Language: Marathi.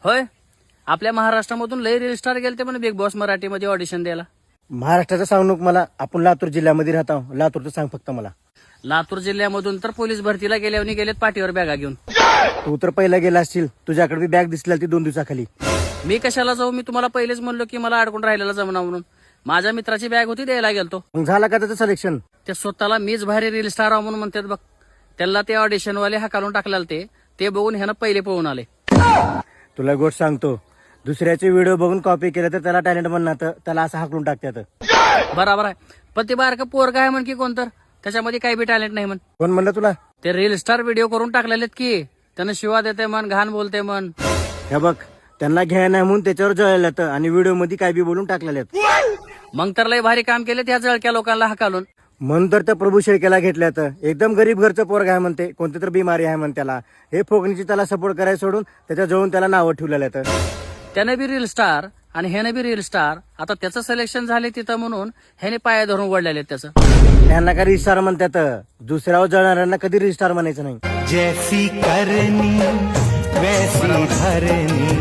होय, आपल्या महाराष्ट्रामधून लय रील स्टार गेलते म्हणे बिग बॉस मराठीमध्ये ऑडिशन द्यायला. महाराष्ट्राचं सांगू नको मला, आपण लातूर जिल्ह्यामध्ये राहतो. लातूरचं सांग फक्त मला. लातूर जिल्ह्यामधून तर पोलीस भरतीला गेल्यावर गेलेत पाठीवर बॅगा घेऊन. तू तर पहिला गेला असशील, तुझ्याकडे बॅग दिसली ती 2 दिवसाखाली. मी कशाला जाऊ? मी तुम्हाला पहिलेच म्हणलो की मला अडकून राहिलेला जमना म्हणून. माझ्या मित्राची बॅग होती, द्यायला गेलतो. मग झाला का त्याचं सिलेक्शन? ते स्वतःला मीच भारी रील स्टार आहे म्हणून म्हणतात बघ. त्याला ते ऑडिशन वाले हाकालून टाकलेलं ते बघून ह्यानं पहिले पळून आले. तुला गोष्ट सांगतो, दुसऱ्याचे व्हिडिओ बघून कॉपी केलं तर त्याला टॅलेंट म्हणणार, त्याला असं हाकलून टाकतात. बराबर आहे, पण ते बारकं पोरगा आहे म्हण की कोणतर, त्याच्यामध्ये काही बी टॅलेंट नाही म्हण. कोण म्हणलं तुला? ते रील स्टार व्हिडिओ करून टाकलेत की त्यानं शिवा देते मन, घाण बोलते मन. हे बघ, त्यांना घ्याय नाही म्हणून त्याच्यावर जळलं आणि व्हिडिओ मध्ये काय बी बोलून टाकलेले. मग तर लय भारी काम केले त्या जळक्या लोकांना हाकालून. म्हणून तर त्या प्रभू शेळकेला घेतल्यात. एकदम गरीब घरचं पोरग आहे म्हणते, कोणती तर बिमारी आहे म्हण त्याला. हे फोगणीची त्याला सपोर्ट करायला सोडून त्याच्या जवळून त्याला नावं ठेवलेलं आहे. त्यानं बी रील स्टार आणि ह्यानं बी रील स्टार. आता त्याचं सिलेक्शन झाले तिथं म्हणून ह्याने पाया धरून वळलेले त्याचं. त्यांना का रिस्टार म्हणतात, दुसऱ्यावर जळणाऱ्यांना कधी रिस्टार म्हणायचं नाही. जैसी करनी वैसी भरनी